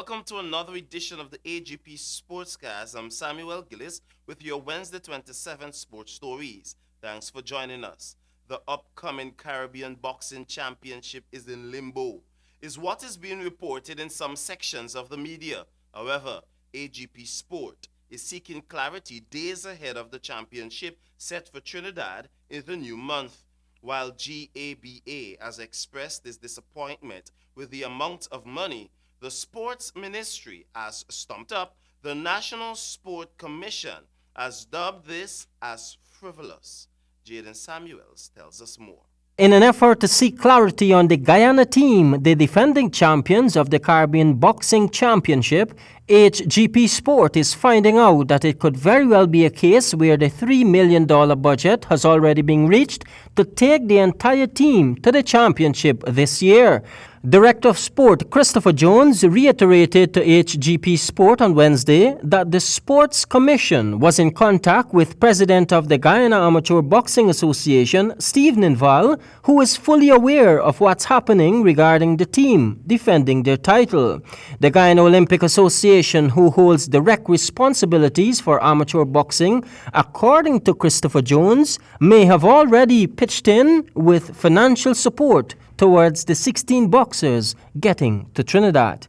welcome to another edition of the AGP Sportscast. I'm Samuel Gillis with your Wednesday 27th Sports Stories. Thanks for joining us. The upcoming Caribbean Boxing Championship is in limbo, is what is being reported in some sections of the media. However, AGP Sport is seeking clarity days ahead of the championship set for Trinidad in the new month, while GABA has expressed its disappointment with the amount of money the Sports Ministry has stumped up. The National Sport Commission has dubbed this as frivolous. Jaden Samuels tells us more. In an effort to seek clarity on the Guyana team, the defending champions of the Caribbean Boxing Championship, HGP Sport is finding out that it could very well be a case where the $3 million budget has already been reached to take the entire team to the championship this year. Director of Sport Christopher Jones reiterated to HGP Sport on Wednesday that the Sports Commission was in contact with President of the Guyana Amateur Boxing Association, Steve Ninval, who is fully aware of what's happening regarding the team defending their title. The Guyana Olympic Association, who holds direct responsibilities for amateur boxing, according to Christopher Jones, may have already pitched in with financial support towards the 16 boxers getting to Trinidad.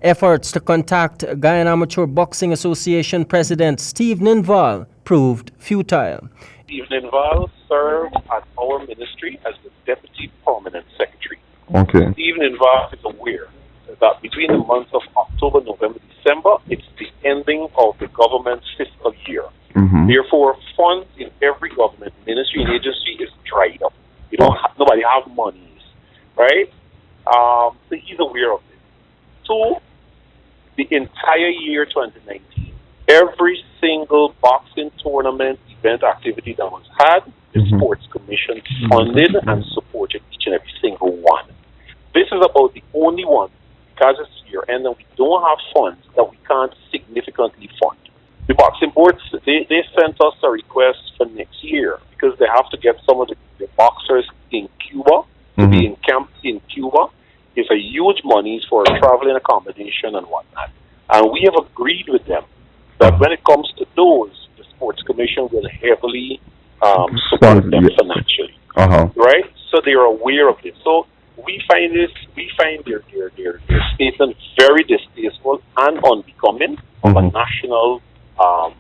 Efforts to contact Guyana Amateur Boxing Association President Steve Ninval proved futile. Steve Ninval served at our ministry as the Deputy Permanent Secretary. Okay. Steve Ninval is aware that between the months of October, November, December, it's the ending of the government's fiscal year. Mm-hmm. Therefore, funds in every government ministry and agency is dried up. Nobody have monies, right? So he's aware of this. So, the entire year 2019, every single boxing tournament, event, activity that was had, the Sports Commission funded and supported each and every single one. This is about the only one, because it's year end and we don't have funds that we can't significantly fund. The boxing boards, they sent us a request for next year because they have to get some of the boxers in Cuba to be in camp in Cuba. It's a huge monies for traveling accommodation and whatnot. And we have agreed with them that when it comes to those, the Sports Commission will heavily support them financially. Right? So they are aware of this. So we find their statement very distasteful and unbecoming of a national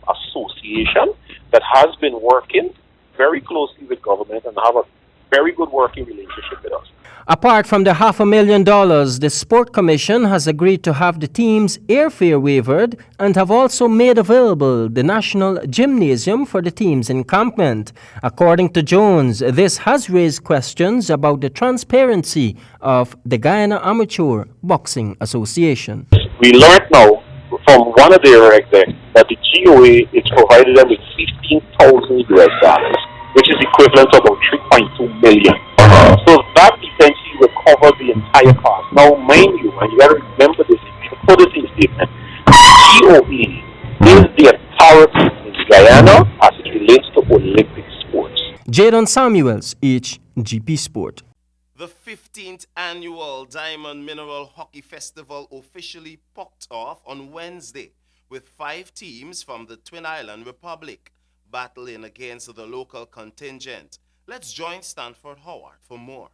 association that has been working very closely with government and have a very good working relationship with us. Apart from the $500,000, the Sport Commission has agreed to have the team's airfare waived and have also made available the National Gymnasium for the team's encampment. According to Jones, this has raised questions about the transparency of the Guyana Amateur Boxing Association. We learned now from one of their execs that the GOA is provided them with $15,000, which is equivalent to about $3.2 million. So that essentially will cover the entire cost. Now, mind you, and you got to remember this, you put this in statement, GOA is the authority in Guyana as it relates to Olympic sports. Jaden Samuels, HGP Sport. The 15th annual Diamond Mineral Hockey Festival officially popped off on Wednesday with 5 teams from the Twin Island Republic battling against the local contingent. Let's join Stanford Howard for more.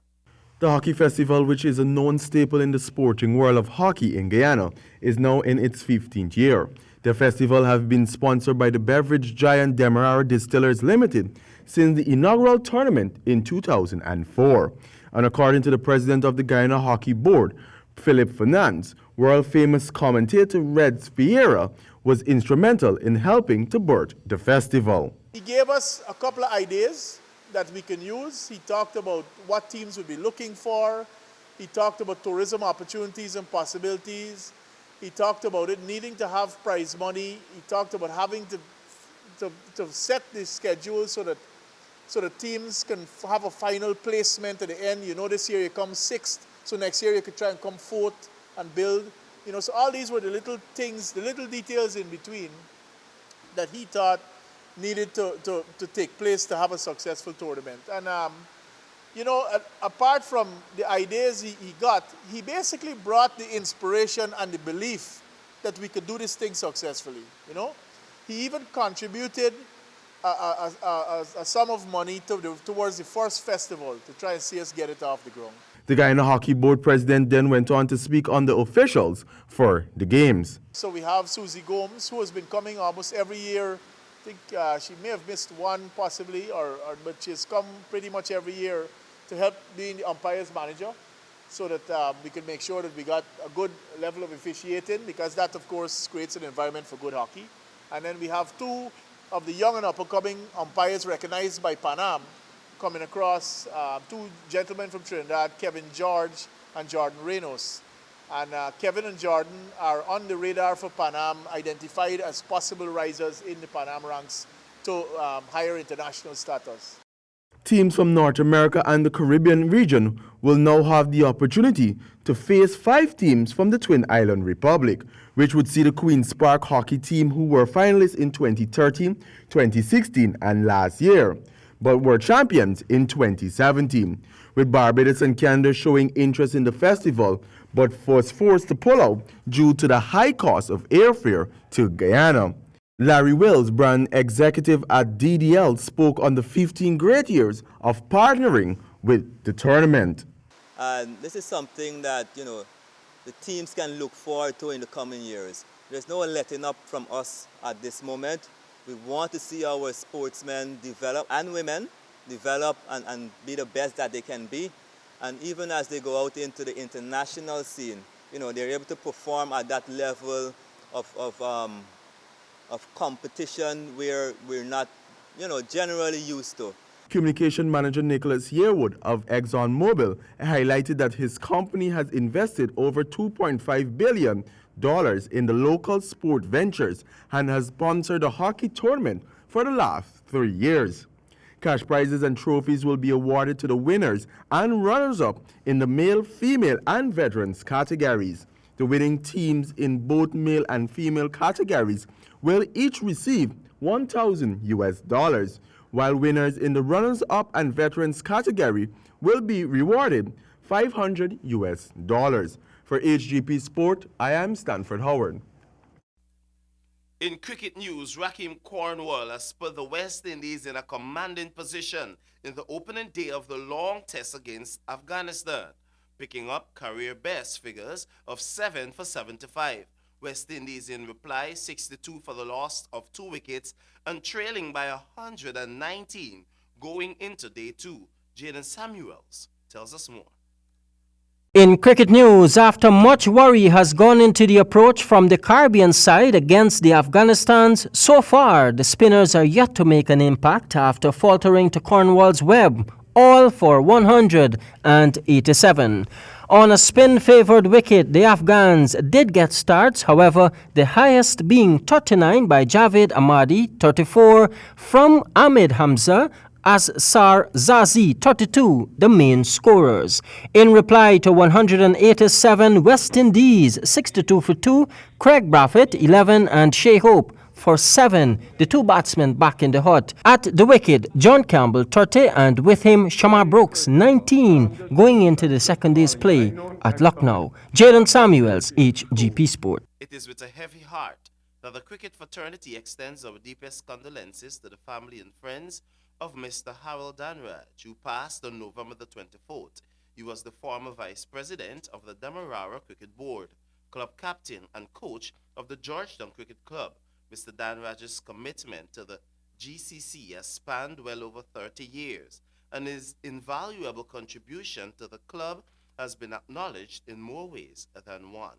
The Hockey Festival, which is a known staple in the sporting world of hockey in Guyana, is now in its 15th year. The festival has been sponsored by the beverage giant Demerara Distillers Limited since the inaugural tournament in 2004. And according to the president of the Guyana Hockey Board, Philip Fernandes, world-famous commentator Red Vieira was instrumental in helping to birth the festival. He gave us a couple of ideas that we can use. He talked about what teams would be looking for. He talked about tourism opportunities and possibilities. He talked about it needing to have prize money. He talked about having to set the schedule so that teams can have a final placement at the end. You know, this year you come 6th, so next year you could try and come 4th and build. You know, so all these were the little things, the little details in between that he thought needed to take place to have a successful tournament. And, you know, apart from the ideas he got, he basically brought the inspiration and the belief that we could do this thing successfully, you know. He even contributed a sum of money towards the first festival to try and see us get it off the ground. The Guyana Hockey Board president then went on to speak on the officials for the games. So we have Susie Gomes, who has been coming almost every year. I think she may have missed one possibly, but she's come pretty much every year to help being the umpire's manager so that we can make sure that we got a good level of officiating, because that, of course, creates an environment for good hockey. And then we have two of the young and up-and-coming umpires recognized by Pan Am coming across, two gentlemen from Trinidad, Kevin George and Jordan Reynolds. And Kevin and Jordan are on the radar for Pan Am, identified as possible risers in the Pan Am ranks to higher international status. Teams from North America and the Caribbean region will now have the opportunity to face 5 teams from the Twin Island Republic, which would see the Queen's Park hockey team, who were finalists in 2013, 2016 and last year, but were champions in 2017, with Barbados and Canada showing interest in the festival, but was forced to pull out due to the high cost of airfare to Guyana. Larry Wills, brand executive at DDL, spoke on the 15 great years of partnering with the tournament. And this is something that, the teams can look forward to in the coming years. There's no letting up from us at this moment. We want to see our sportsmen develop, and women develop and be the best that they can be. And even as they go out into the international scene, they're able to perform at that level of competition where we're not, generally used to. Communication manager Nicholas Yearwood of ExxonMobil highlighted that his company has invested over $2.5 billion in the local sport ventures and has sponsored a hockey tournament for the last 3 years. Cash prizes and trophies will be awarded to the winners and runners-up in the male, female, and veterans categories. The winning teams in both male and female categories will each receive $1,000, while winners in the runners-up and veterans category will be rewarded $500. For HGP Sport, I am Stanford Howard. In cricket news, Raheem Cornwall has put the West Indies in a commanding position in the opening day of the long test against Afghanistan, picking up career best figures of 7 for 75. West Indies in reply 62 for the loss of 2 wickets and trailing by 119 going into day 2. Jaden Samuels tells us more. In cricket news, after much worry has gone into the approach from the Caribbean side against the Afghanistans, so far the spinners are yet to make an impact after faltering to Cornwall's Webb, all for 187. On a spin-favoured wicket, the Afghans did get starts, however, the highest being 39 by Javed Ahmadi, 34, from Ahmed Hamza, as Sar Zazi, 32, the main scorers. In reply to 187, West Indies, 62 for 2, Craig Braffett, 11, and Shea Hope for 7, the 2 batsmen back in the hut. At the wicket, John Campbell, 30, and with him, Shamar Brooks, 19, going into the second day's play at Lucknow. Jaden Samuels, HGP Sport. It is with a heavy heart that the cricket fraternity extends our deepest condolences to the family and friends of Mr. Harold Danraj, who passed on November the 24th. He was the former vice president of the Demerara Cricket Board, club captain and coach of the Georgetown Cricket Club. Mr. Danraj's commitment to the GCC has spanned well over 30 years, and his invaluable contribution to the club has been acknowledged in more ways than one.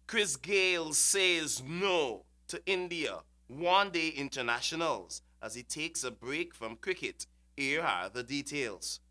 Chris Gayle says no to India one-day internationals as he takes a break from cricket. Here are the details.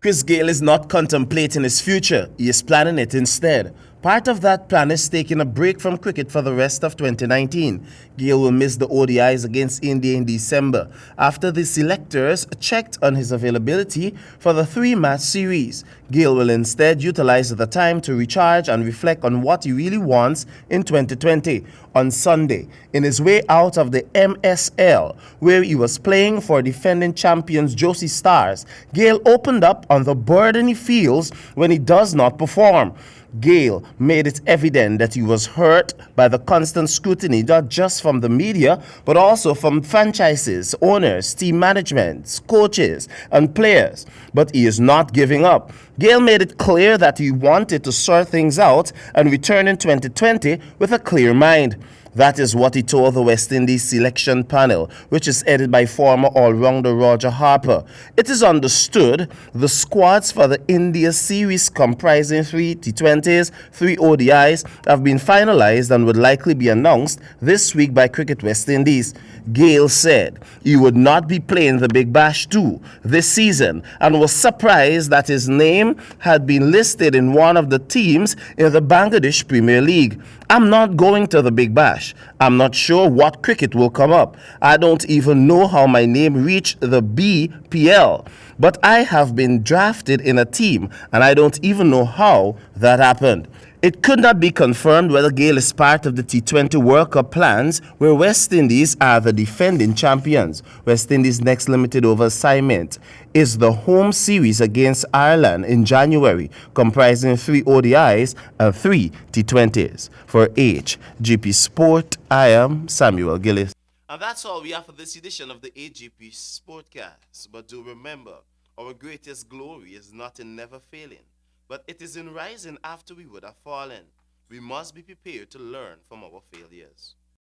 Chris Gayle is not contemplating his future, he is planning it instead. Part of that plan is taking a break from cricket for the rest of 2019. Gayle will miss the ODIs against India in December after the selectors checked on his availability for the 3-match series. Gayle will instead utilize the time to recharge and reflect on what he really wants in 2020. On Sunday, in his way out of the MSL, where he was playing for defending champions Josie Stars, Gayle opened up on the burden he feels when he does not perform. Gayle made it evident that he was hurt by the constant scrutiny not just from the media but also from franchises, owners, team management, coaches, and players. But he is not giving up. Gayle made it clear that he wanted to sort things out and return in 2020 with a clear mind. That is what he told the West Indies selection panel, which is headed by former all-rounder Roger Harper. It is understood the squads for the India series, comprising 3 T20s, 3 ODIs, have been finalized and would likely be announced this week by Cricket West Indies. Gayle said he would not be playing the Big Bash 2 this season and was surprised that his name had been listed in one of the teams in the Bangladesh Premier League. I'm not going to the Big Bash. I'm not sure what cricket will come up. I don't even know how my name reached the BPL. But I have been drafted in a team and I don't even know how that happened. It could not be confirmed whether Gayle is part of the T20 World Cup plans, where West Indies are the defending champions. West Indies' next limited over assignment is the home series against Ireland in January, comprising 3 ODIs and 3 T20s. For HGP Sport, I am Samuel Gillis. And that's all we have for this edition of the AGP Sportcast. But do remember, our greatest glory is not in never failing, but it is in rising after we would have fallen. We must be prepared to learn from our failures.